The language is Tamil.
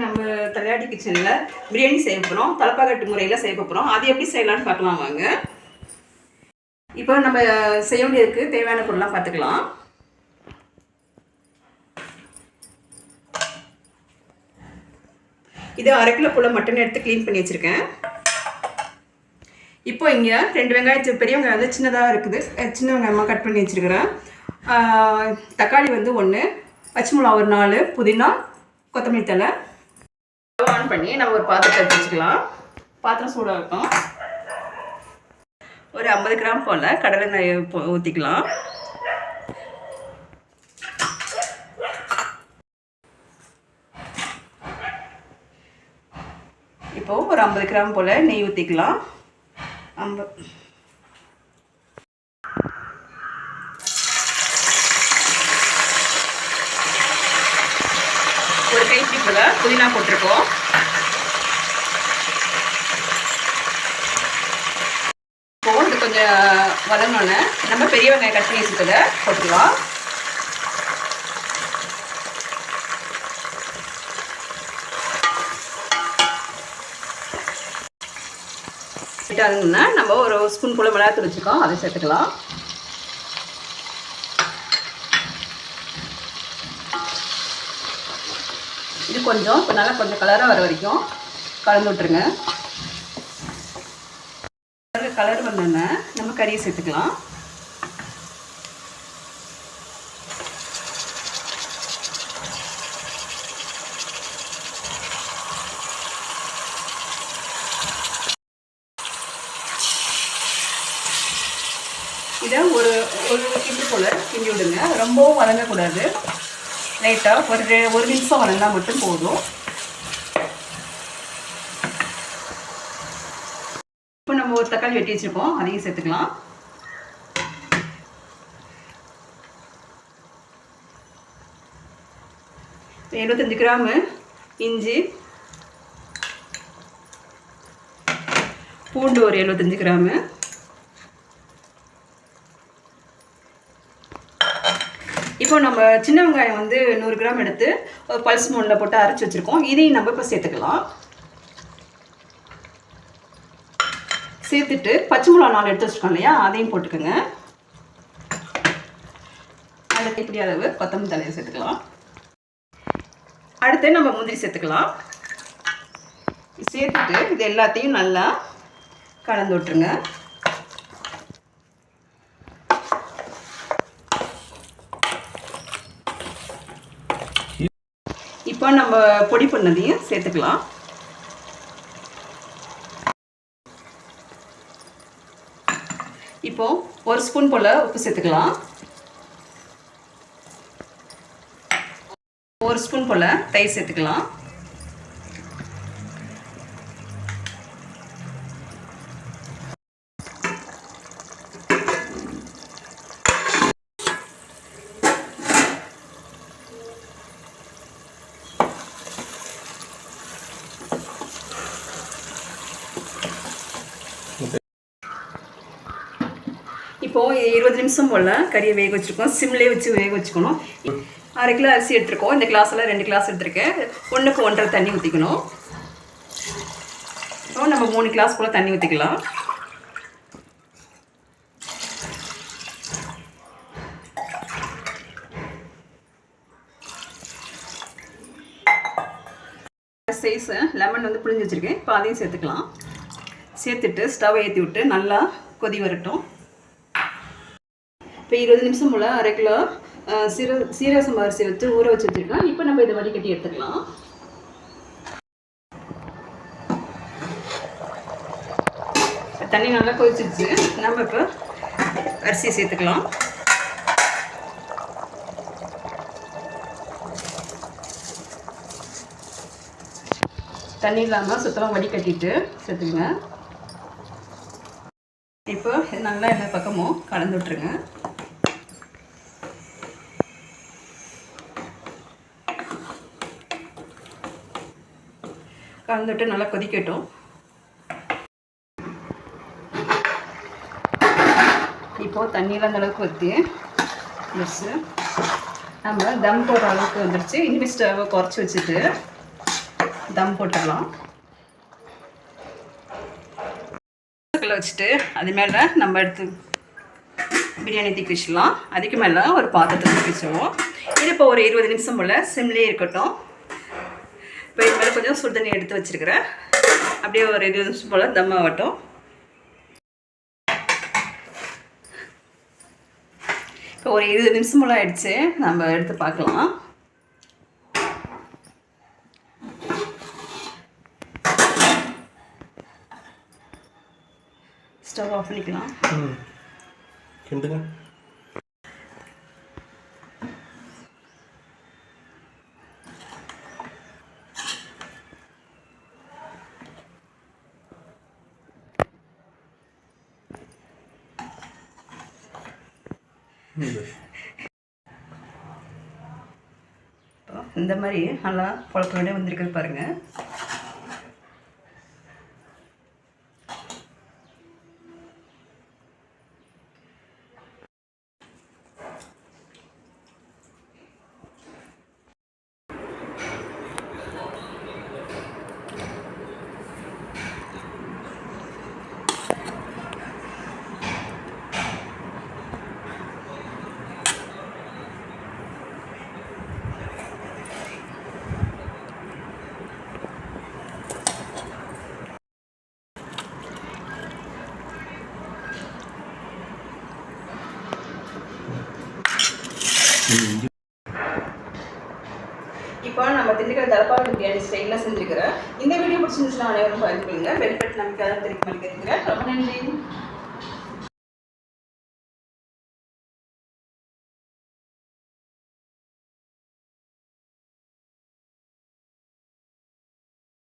நம்ம தலையாட்டி கிச்சனில் பிரியாணி செய்ய போகிறோம். தலப்பாக்கட்டு முறையில் செய்ய போகிறோம். அது எப்படி செய்யலான்னு பார்க்கலாம் வாங்க. இப்போ நம்ம செய்ய வேண்டியதுக்கு தேவையான பொருள்லாம் பார்த்துக்கலாம். இது 1/2 கிலோ போல் மட்டன் எடுத்து க்ளீன் பண்ணி வச்சுருக்கேன். இப்போ இங்கே 2 வெங்காயத்து பெரிய வெங்காயம் வந்து சின்னதாக இருக்குது, சின்ன வெங்காயமாக கட் பண்ணி வச்சுருக்கிறேன். தக்காளி வந்து 1, பச்சை மிளகா ஒரு 4, புதினா, கொத்தமல்லி தழை. ஆன் பண்ணி நம்ம ஒரு பாத்திரத்தை எடுத்து வச்சுக்கலாம். பாத்திரம் சூடாக இருக்கும். ஒரு 50 கிராம் போல் கடலை எண்ணெய் ஊற்றிக்கலாம். இப்போது ஒரு 50 கிராம் போல் நெய் ஊற்றிக்கலாம். ஒரு கைப்பிடி போல் புதினா போட்டிருக்கோம். இப்போ இது கொஞ்சம் வதங்கினோன்னே நம்ம பெரிய வெங்காயம் கட் பண்ணி வச்சுருக்கதை போட்டுக்கலாம். அதுன்னா நம்ம ஒரு ஸ்பூன் போல் மிளகாத்தூள் வச்சுருக்கோம், அதை சேர்த்துக்கலாம். இது கொஞ்சம் இப்போ நல்லா கொஞ்சம் கலராக வர வரைக்கும் கலந்து விட்டுருங்க. கலர் வந்தோன்னே நம்ம கறியை சேர்த்துக்கலாம். இதை ஒரு கிண்டு போல் கிண்டி விடுங்க. ரொம்பவும் வதங்கக்கூடாது, லைட்டாக ஒரு நிமிஷம் வதங்கினா மட்டும் போதும். இப்போ நம்ம ஒரு தக்காளி வெட்டி வச்சுருக்கோம், அதையும் சேர்த்துக்கலாம். இப்போ 75 கிராமு இஞ்சி, பூண்டு ஒரு 75 கிராமு, இப்போ நம்ம சின்ன வெங்காயம் வந்து 100 கிராம் எடுத்து ஒரு பல்ஸ் மோனில் போட்டு அரைச்சி வச்சுருக்கோம். இதையும் நம்ம இப்போ சேர்த்துக்கலாம். சேர்த்துட்டு பச்சை மிளகா 4 எடுத்து வச்சுருக்கோம் இல்லையா, அதையும் போட்டுக்கோங்க. அதில் இப்படி அளவு கொத்தமல்லி தழையை சேர்த்துக்கலாம். அடுத்து நம்ம முந்திரி சேர்த்துக்கலாம். சேர்த்துட்டு இது எல்லாத்தையும் நல்லா கலந்து விட்டுருங்க. இப்போ நம்ம பொடி பண்ணதையும் சேர்த்துக்கலாம். இப்போ ஒரு ஸ்பூன் போல் உப்பு சேர்த்துக்கலாம். ஒரு ஸ்பூன் போல் தயிர் சேர்த்துக்கலாம். இப்போது 20 நிமிஷம் போல் கறியை வேக வச்சுருக்கோம். சிம்லேயே வச்சு வேக வச்சுக்கணும். 1/2 கிலோ அரிசி எடுத்துருக்கோம். இந்த கிளாஸில் 2 கிளாஸ் எடுத்துருக்கேன். 1க்கு 1.5 தண்ணி ஊற்றிக்கணும். இப்போ நம்ம 3 கிளாஸ் போல் தண்ணி ஊற்றிக்கலாம். சைஸ் லெமன் வந்து புழிஞ்சு வச்சுருக்கேன். இப்போ அதையும் சேர்த்துக்கலாம். சேர்த்துட்டு ஸ்டவ் ஏற்றி விட்டு நல்லா கொதி வரட்டும். இப்போ 20 நிமிஷம் போல் 1/2 கிலோ சீரக சம்பா அரிசி வச்சு ஊற வச்சு வச்சுருக்கோம். இப்போ நம்ம இதை வடிகட்டி எடுத்துக்கலாம். தண்ணி நல்லா கொதிச்சிருச்சு. நம்ம இப்போ அரிசியை சேர்த்துக்கலாம். தண்ணி இல்லாமல் சுத்தமாக வடிகட்டிட்டு சேர்த்துக்குங்க. இப்போ நல்லா எல்லா பக்கமும் கலந்து விட்ருங்க. கலந்துட்டு நல்லா கொதிக்கட்டும். இப்போது தண்ணியெலாம் அந்த அளவுக்கு ஊற்றி நம்ம தம் போடுற அளவுக்கு வந்துடுச்சு. இனிமேல் ஸ்டவ்வை குறைச்சி வச்சுட்டு தம் போட்டுடலாம். வச்சுட்டு அது மேலே நம்ம எடுத்து பிரியாணி தூக்கி வச்சிடலாம். அதுக்கு மேலே ஒரு பாத்திரத்தை தூக்கி வச்சுருவோம். இது இப்போ ஒரு 20 நிமிஷம் போல் சிம்லேயே இருக்கட்டும். இப்போ இது மேலே கொஞ்சம் சுடு தண்ணி எடுத்து வச்சுருக்கிறேன். அப்படியே ஒரு 20 நிமிஷம் போல் தம் ஆகட்டும். இப்போ ஒரு 20 நிமிஷம் போல் ஆயிடுச்சு. நம்ம எடுத்து பார்க்கலாம். ஸ்டவ் ஆஃப் பண்ணிக்கலாம். கிண்டுங்க. இந்த மாதிரி நல்லா புழக்க வேண்டிய வந்திருக்குது பாருங்கள். இப்போ நம்ம திண்டுக்கல் தலப்பாக்கட்டு பிரியாணி ஸ்டைலில் செஞ்சுக்கிறேன். இந்த வீடியோ பிடிச்சிருந்துச்சுன்னா அனைவரும் பகிர்ந்து கொள்ளுங்க. பெல் பட்டன் நமக்கு அதை திருப்பி மணிக்கிறேன். ரொம்ப நன்றி.